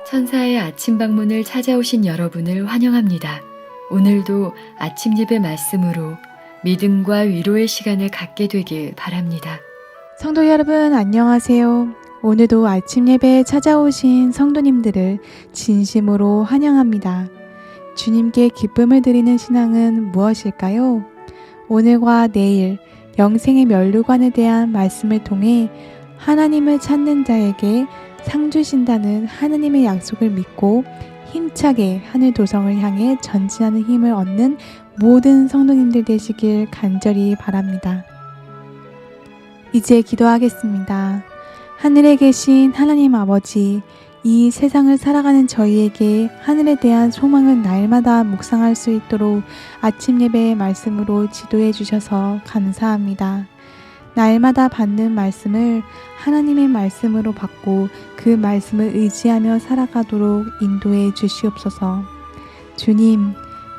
천사의 아침 방문을 찾아오신 여러분을 환영합니다. 오늘도 아침 예배 말씀으로 믿음과 위로의 시간을 갖게 되길 바랍니다. 성도 여러분 안녕하세요. 오늘도 아침 예배에 찾아오신 성도님들을 진심으로 환영합니다. 주님께 기쁨을 드리는 신앙은 무엇일까요? 오늘과 내일 영생의 면류관에 대한 말씀을 통해 하나님을 찾는 자에게 상 주신다는 하나님의 약속을 믿고 힘차게 하늘 도성을 향해 전진하는 힘을 얻는 모든 성도님들 되시길 간절히 바랍니다. 이제 기도하겠습니다. 하늘에 계신 하나님 아버지, 이 세상을 살아가는 저희에게 하늘에 대한 소망을 날마다 묵상할 수 있도록 아침 예배의 말씀으로 지도해 주셔서 감사합니다. 날마다 받는 말씀을 하나님의 말씀으로 받고 그 말씀을 의지하며 살아가도록 인도해 주시옵소서. 주님,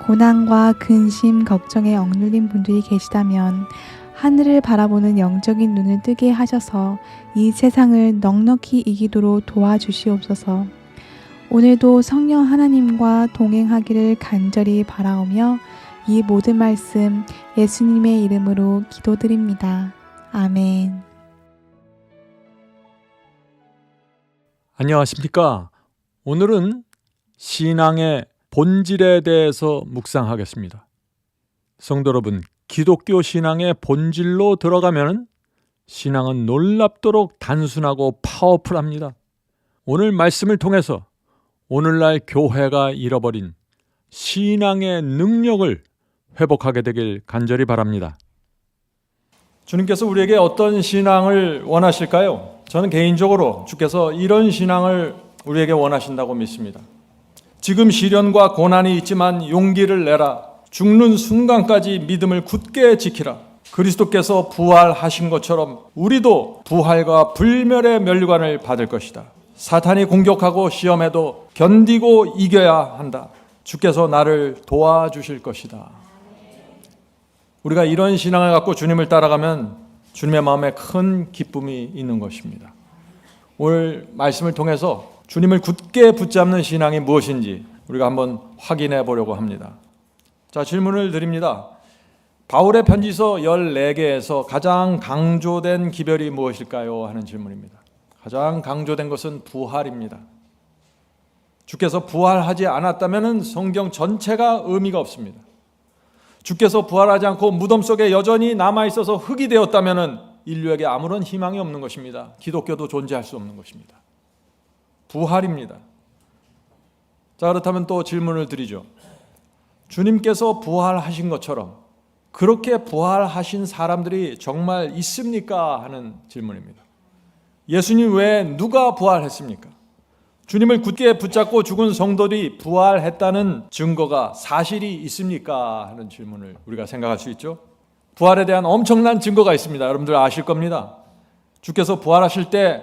고난과 근심, 걱정에 억눌린 분들이 계시다면 하늘을 바라보는 영적인 눈을 뜨게 하셔서 이 세상을 넉넉히 이기도록 도와주시옵소서. 오늘도 성령 하나님과 동행하기를 간절히 바라오며 이 모든 말씀 예수님의 이름으로 기도드립니다. 아멘. 안녕하십니까? 오늘은 신앙의 본질에 대해서 묵상하겠습니다. 성도 여러분, 기독교 신앙의 본질로 들어가면 신앙은 놀랍도록 단순하고 파워풀합니다. 오늘 말씀을 통해서 오늘날 교회가 잃어버린 신앙의 능력을 회복하게 되길 간절히 바랍니다. 주님께서 우리에게 어떤 신앙을 원하실까요? 저는 개인적으로 주께서 이런 신앙을 우리에게 원하신다고 믿습니다. 지금 시련과 고난이 있지만 용기를 내라. 죽는 순간까지 믿음을 굳게 지키라. 그리스도께서 부활하신 것처럼 우리도 부활과 불멸의 면류관을 받을 것이다. 사탄이 공격하고 시험해도 견디고 이겨야 한다. 주께서 나를 도와주실 것이다. 우리가 이런 신앙을 갖고 주님을 따라가면 주님의 마음에 큰 기쁨이 있는 것입니다. 오늘 말씀을 통해서 주님을 굳게 붙잡는 신앙이 무엇인지 우리가 한번 확인해 보려고 합니다. 자, 질문을 드립니다. 바울의 편지서 14개에서 가장 강조된 기별이 무엇일까요? 하는 질문입니다. 가장 강조된 것은 부활입니다. 주께서 부활하지 않았다면 성경 전체가 의미가 없습니다. 주께서 부활하지 않고 무덤 속에 여전히 남아있어서 흙이 되었다면 인류에게 아무런 희망이 없는 것입니다. 기독교도 존재할 수 없는 것입니다. 부활입니다. 자, 그렇다면 또 질문을 드리죠. 주님께서 부활하신 것처럼 그렇게 부활하신 사람들이 정말 있습니까? 하는 질문입니다. 예수님 외에 누가 부활했습니까? 주님을 굳게 붙잡고 죽은 성도들이 부활했다는 증거가 사실이 있습니까? 하는 질문을 우리가 생각할 수 있죠. 부활에 대한 엄청난 증거가 있습니다. 여러분들 아실 겁니다. 주께서 부활하실 때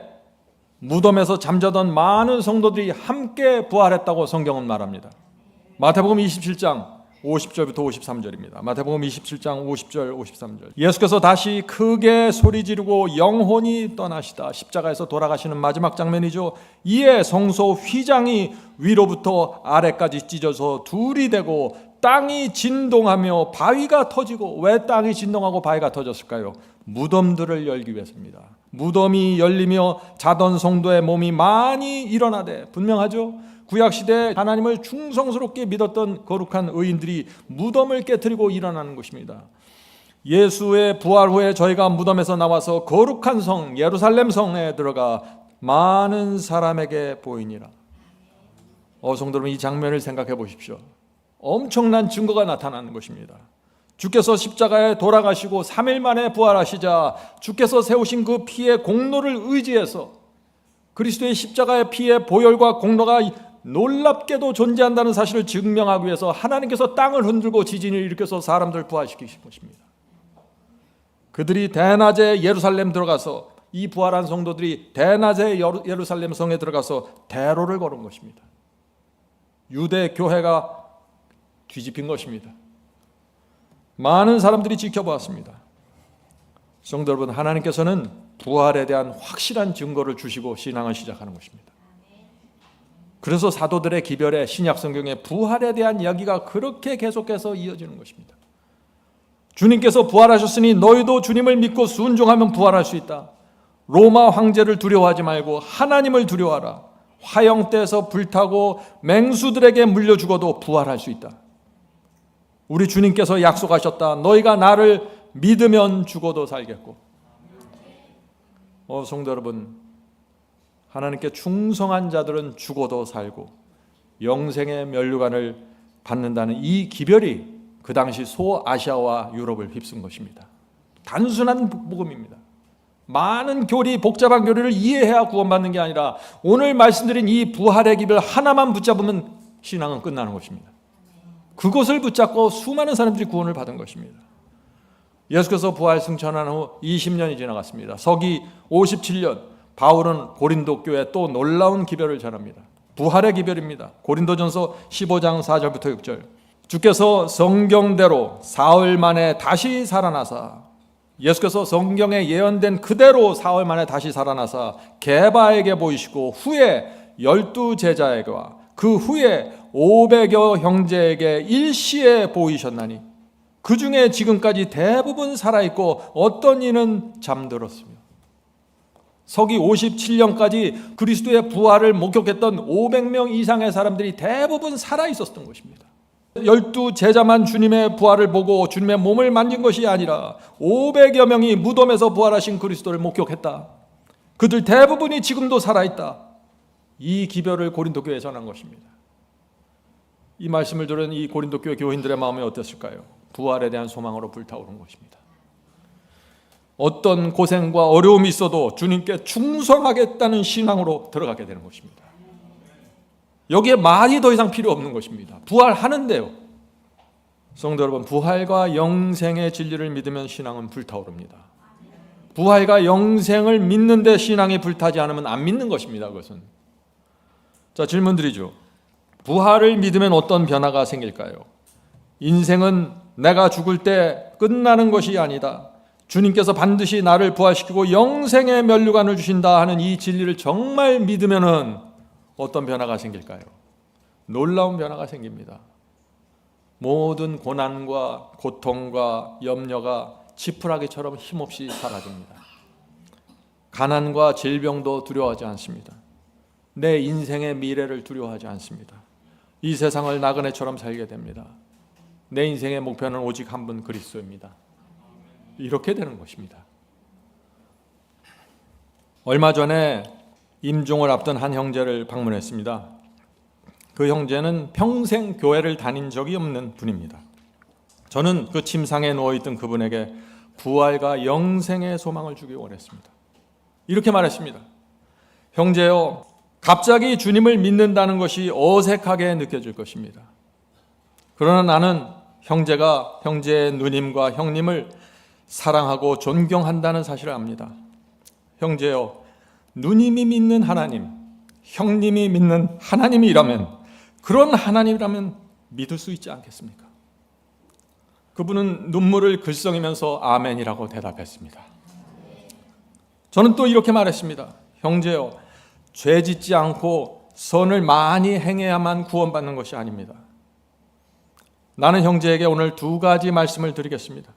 무덤에서 잠자던 많은 성도들이 함께 부활했다고 성경은 말합니다. 마태복음 27장 50절부터 53절입니다. 마태복음 27장 50절 53절. 예수께서 다시 크게 소리 지르고 영혼이 떠나시다. 십자가에서 돌아가시는 마지막 장면이죠. 이에 성소 휘장이 위로부터 아래까지 찢어서 둘이 되고 땅이 진동하며 바위가 터지고, 왜 땅이 진동하고 바위가 터졌을까요? 무덤들을 열기 위해서입니다. 무덤이 열리며 자던 성도의 몸이 많이 일어나되, 분명하죠? 구약시대에 하나님을 충성스럽게 믿었던 거룩한 의인들이 무덤을 깨트리고 일어나는 것입니다. 예수의 부활 후에 저희가 무덤에서 나와서 거룩한 성 예루살렘 성에 들어가 많은 사람에게 보이니라. 성도 여러분, 이 장면을 생각해 보십시오. 엄청난 증거가 나타나는 것입니다. 주께서 십자가에 돌아가시고 3일 만에 부활하시자 주께서 세우신 그 피의 공로를 의지해서 그리스도의 십자가의 피의 보혈과 공로가 놀랍게도 존재한다는 사실을 증명하기 위해서 하나님께서 땅을 흔들고 지진을 일으켜서 사람들을 부활시키신 것입니다. 그들이 대낮에 예루살렘 들어가서, 이 부활한 성도들이 대낮에 예루살렘 성에 들어가서 대로를 걸은 것입니다. 유대 교회가 뒤집힌 것입니다. 많은 사람들이 지켜보았습니다. 성도 여러분, 하나님께서는 부활에 대한 확실한 증거를 주시고 신앙을 시작하는 것입니다. 그래서 사도들의 기별에 신약 성경의 부활에 대한 이야기가 그렇게 계속해서 이어지는 것입니다. 주님께서 부활하셨으니 너희도 주님을 믿고 순종하면 부활할 수 있다. 로마 황제를 두려워하지 말고 하나님을 두려워하라. 화형대에서 불타고 맹수들에게 물려 죽어도 부활할 수 있다. 우리 주님께서 약속하셨다. 너희가 나를 믿으면 죽어도 살겠고. 성도 여러분, 하나님께 충성한 자들은 죽어도 살고 영생의 면류관을 받는다는 이 기별이 그 당시 소아시아와 유럽을 휩쓴 것입니다. 단순한 복음입니다. 많은 교리, 복잡한 교리를 이해해야 구원받는 게 아니라 오늘 말씀드린 이 부활의 기별 하나만 붙잡으면 신앙은 끝나는 것입니다. 그것을 붙잡고 수많은 사람들이 구원을 받은 것입니다. 예수께서 부활 승천한 후 20년이 지나갔습니다. 서기 57년 바울은 고린도 교회에 또 놀라운 기별을 전합니다. 부활의 기별입니다. 고린도전서 15장 4절부터 6절. 주께서 성경대로 사흘 만에 다시 살아나사, 예수께서 성경에 예언된 그대로 사흘 만에 다시 살아나사 게바에게 보이시고 후에 12제자에게와 그 후에 500여 형제에게 일시에 보이셨나니 그 중에 지금까지 대부분 살아있고 어떤 이는 잠들었으며. 서기 57년까지 그리스도의 부활을 목격했던 500명 이상의 사람들이 대부분 살아있었던 것입니다. 12제자만 주님의 부활을 보고 주님의 몸을 만진 것이 아니라 500여 명이 무덤에서 부활하신 그리스도를 목격했다. 그들 대부분이 지금도 살아있다. 이 기별을 고린도 교회에 전한 것입니다. 이 말씀을 들은 이 고린도 교회 교인들의 마음이 어땠을까요? 부활에 대한 소망으로 불타오른 것입니다. 어떤 고생과 어려움이 있어도 주님께 충성하겠다는 신앙으로 들어가게 되는 것입니다. 여기에 말이 더 이상 필요 없는 것입니다. 부활하는데요. 성도 여러분, 부활과 영생의 진리를 믿으면 신앙은 불타오릅니다. 부활과 영생을 믿는데 신앙이 불타지 않으면 안 믿는 것입니다. 그것은. 자, 질문 드리죠. 부활을 믿으면 어떤 변화가 생길까요? 인생은 내가 죽을 때 끝나는 것이 아니다. 주님께서 반드시 나를 부활시키고 영생의 면류관을 주신다 하는 이 진리를 정말 믿으면은 어떤 변화가 생길까요? 놀라운 변화가 생깁니다. 모든 고난과 고통과 염려가 지푸라기처럼 힘없이 사라집니다. 가난과 질병도 두려워하지 않습니다. 내 인생의 미래를 두려워하지 않습니다. 이 세상을 나그네처럼 살게 됩니다. 내 인생의 목표는 오직 한 분 그리스도입니다. 이렇게 되는 것입니다. 얼마 전에 임종을 앞둔 한 형제를 방문했습니다. 그 형제는 평생 교회를 다닌 적이 없는 분입니다. 저는 그 침상에 누워있던 그분에게 부활과 영생의 소망을 주기 원했습니다. 이렇게 말했습니다. 형제여, 갑자기 주님을 믿는다는 것이 어색하게 느껴질 것입니다. 그러나 나는 형제가 형제의 누님과 형님을 사랑하고 존경한다는 사실을 압니다. 형제여, 누님이 믿는 하나님, 형님이 믿는 하나님이라면, 그런 하나님이라면 믿을 수 있지 않겠습니까? 그분은 눈물을 글썽이면서 아멘이라고 대답했습니다. 저는 또 이렇게 말했습니다. 형제여, 죄 짓지 않고 선을 많이 행해야만 구원받는 것이 아닙니다. 나는 형제에게 오늘 두 가지 말씀을 드리겠습니다.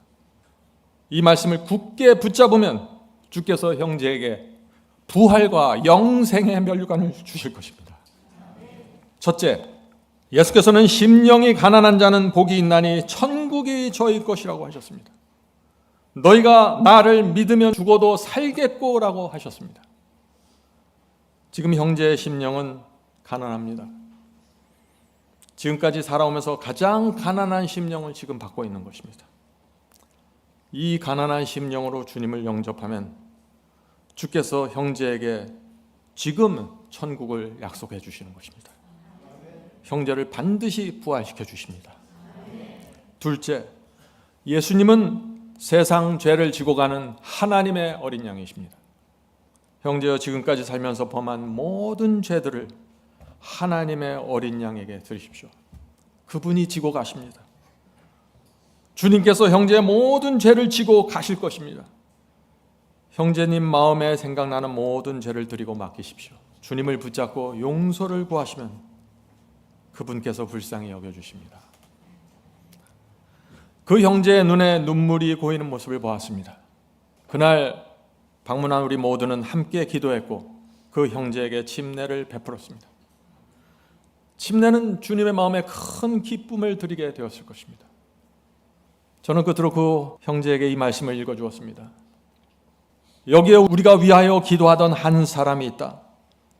이 말씀을 굳게 붙잡으면 주께서 형제에게 부활과 영생의 면류관을 주실 것입니다. 첫째, 예수께서는 심령이 가난한 자는 복이 있나니 천국이 저희 것이라고 하셨습니다. 너희가 나를 믿으면 죽어도 살겠고라고 하셨습니다. 지금 형제의 심령은 가난합니다. 지금까지 살아오면서 가장 가난한 심령을 지금 받고 있는 것입니다. 이 가난한 심령으로 주님을 영접하면 주께서 형제에게 지금 천국을 약속해 주시는 것입니다. 형제를 반드시 부활시켜 주십니다. 둘째, 예수님은 세상 죄를 지고 가는 하나님의 어린 양이십니다. 형제여, 지금까지 살면서 범한 모든 죄들을 하나님의 어린 양에게 드리십시오. 그분이 지고 가십니다. 주님께서 형제의 모든 죄를 지고 가실 것입니다. 형제님 마음에 생각나는 모든 죄를 드리고 맡기십시오. 주님을 붙잡고 용서를 구하시면 그분께서 불쌍히 여겨주십니다. 그 형제의 눈에 눈물이 고이는 모습을 보았습니다. 그날 방문한 우리 모두는 함께 기도했고 그 형제에게 침례를 베풀었습니다. 침례는 주님의 마음에 큰 기쁨을 드리게 되었을 것입니다. 저는 끝으로 그 형제에게 이 말씀을 읽어주었습니다. 여기에 우리가 위하여 기도하던 한 사람이 있다.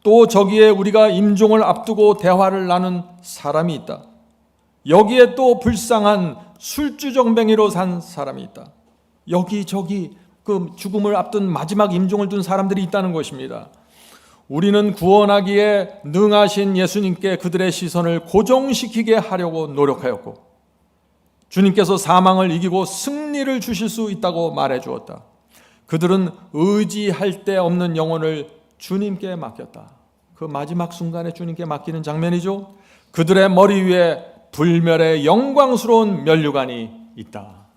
또 저기에 우리가 임종을 앞두고 대화를 나눈 사람이 있다. 여기에 또 불쌍한 술주정뱅이로 산 사람이 있다. 여기 저기 그 죽음을 앞둔 마지막 임종을 둔 사람들이 있다는 것입니다. 우리는 구원하기에 능하신 예수님께 그들의 시선을 고정시키게 하려고 노력하였고 주님께서 사망을 이기고 승리를 주실 수 있다고 말해 주었다. 그들은 의지할 데 없는 영혼을 주님께 맡겼다. 그 마지막 순간에 주님께 맡기는 장면이죠. 그들의 머리 위에 불멸의 영광스러운 면류관이 있다.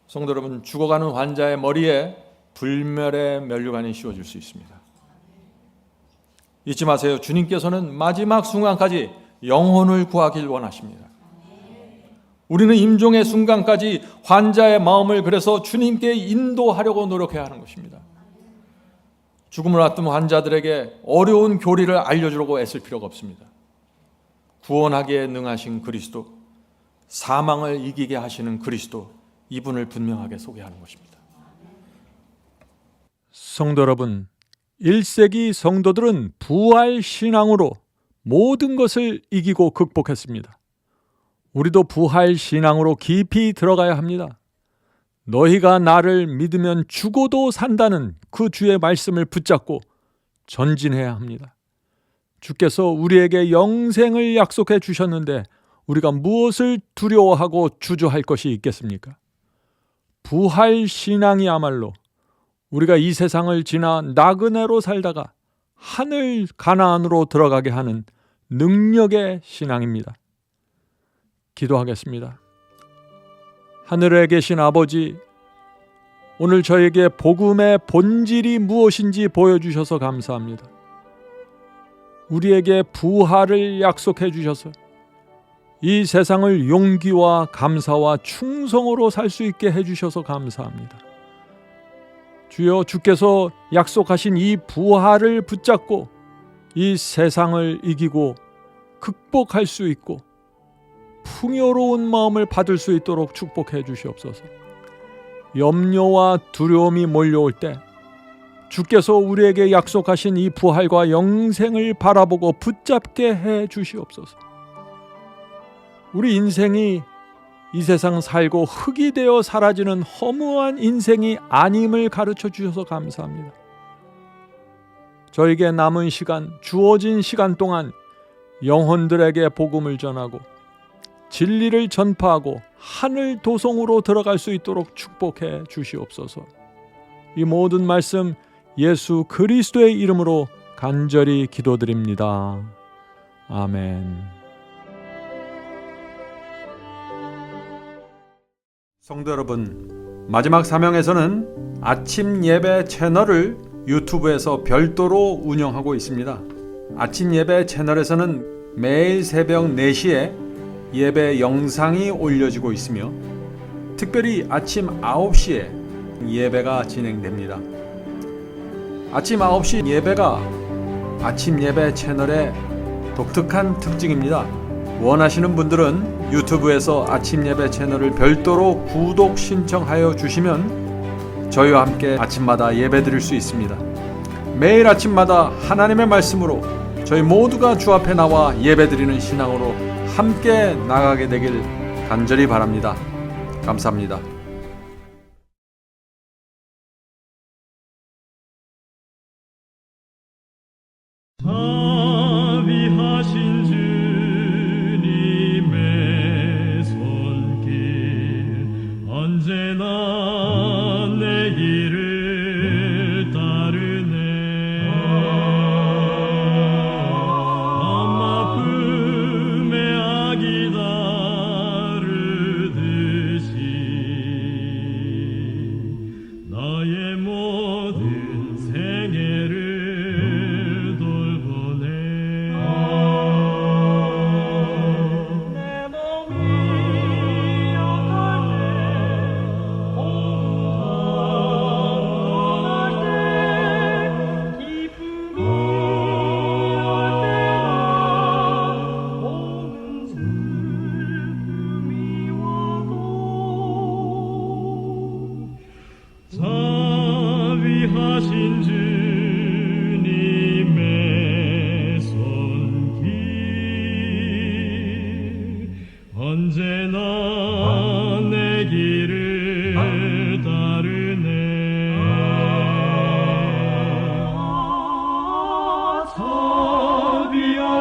성도 여러분, 죽어가는 환자의 머리에 불멸의 면류관이 씌워질 수 있습니다. 잊지 마세요. 주님께서는 마지막 순간까지 영혼을 구하길 원하십니다. 우리는 임종의 순간까지 환자의 마음을 그래서 주님께 인도하려고 노력해야 하는 것입니다. 죽음을 앞둔 환자들에게 어려운 교리를 알려주려고 애쓸 필요가 없습니다. 구원하기에 능하신 그리스도, 사망을 이기게 하시는 그리스도, 이분을 분명하게 소개하는 것입니다. 성도 여러분, 1세기 성도들은 부활 신앙으로 모든 것을 이기고 극복했습니다. 우리도 부활 신앙으로 깊이 들어가야 합니다. 너희가 나를 믿으면 죽어도 산다는 그 주의 말씀을 붙잡고 전진해야 합니다. 주께서 우리에게 영생을 약속해 주셨는데 우리가 무엇을 두려워하고 주저할 것이 있겠습니까? 부활 신앙이야말로 우리가 이 세상을 지나 나그네로 살다가 하늘 가나안으로 들어가게 하는 능력의 신앙입니다. 기도하겠습니다. 하늘에 계신 아버지, 오늘 저에게 복음의 본질이 무엇인지 보여주셔서 감사합니다. 우리에게 부활을 약속해 주셔서 이 세상을 용기와 감사와 충성으로 살 수 있게 해주셔서 감사합니다. 주여, 주께서 약속하신 이 부활을 붙잡고 이 세상을 이기고 극복할 수 있고 풍요로운 마음을 받을 수 있도록 축복해 주시옵소서. 염려와 두려움이 몰려올 때 주께서 우리에게 약속하신 이 부활과 영생을 바라보고 붙잡게 해 주시옵소서. 우리 인생이 이 세상 살고 흙이 되어 사라지는 허무한 인생이 아님을 가르쳐 주셔서 감사합니다. 저에게 남은 시간, 주어진 시간 동안 영혼들에게 복음을 전하고 진리를 전파하고 하늘 도성으로 들어갈 수 있도록 축복해 주시옵소서. 이 모든 말씀 예수 그리스도의 이름으로 간절히 기도드립니다. 아멘. 성도 여러분, 마지막 사명에서는 아침 예배 채널을 유튜브에서 별도로 운영하고 있습니다. 아침 예배 채널에서는 매일 새벽 4시에 예배 영상이 올려지고 있으며 특별히 아침 9시에 예배가 진행됩니다. 아침 9시 예배가 아침 예배 채널의 독특한 특징입니다. 원하시는 분들은 유튜브에서 아침 예배 채널을 별도로 구독 신청하여 주시면 저희와 함께 아침마다 예배 드릴 수 있습니다. 매일 아침마다 하나님의 말씀으로 저희 모두가 주 앞에 나와 예배 드리는 신앙으로 함께 나가게 되길 간절히 바랍니다. 감사합니다. 자비하신 주님의 손길 언제나 내 길을 따르네. 아픔의 악이 다르듯이 나의 모든 생애를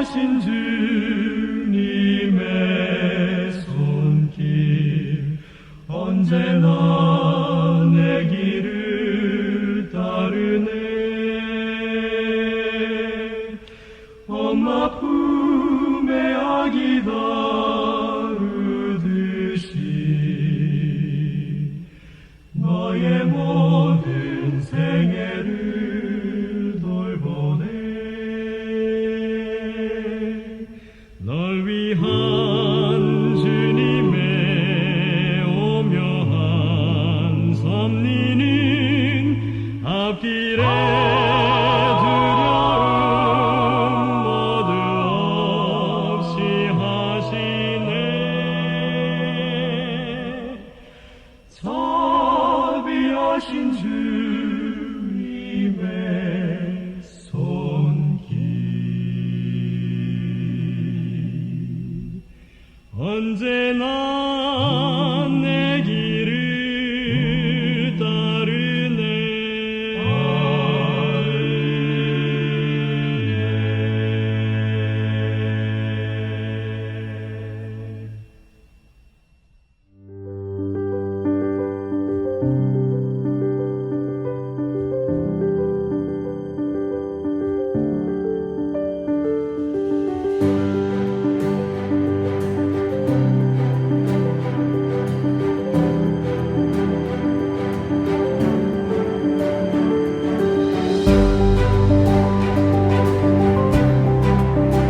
자비하신 주님의 손길 언제나 내 길을 따르네. 엄마 품에 아기 다루듯이 너의 모든 생애를 돌보네. 널 위한 주님의 오묘한 섭리는 앞길에 두려움 모두 없이 하시네. 자비하신 주님의 손길 언제나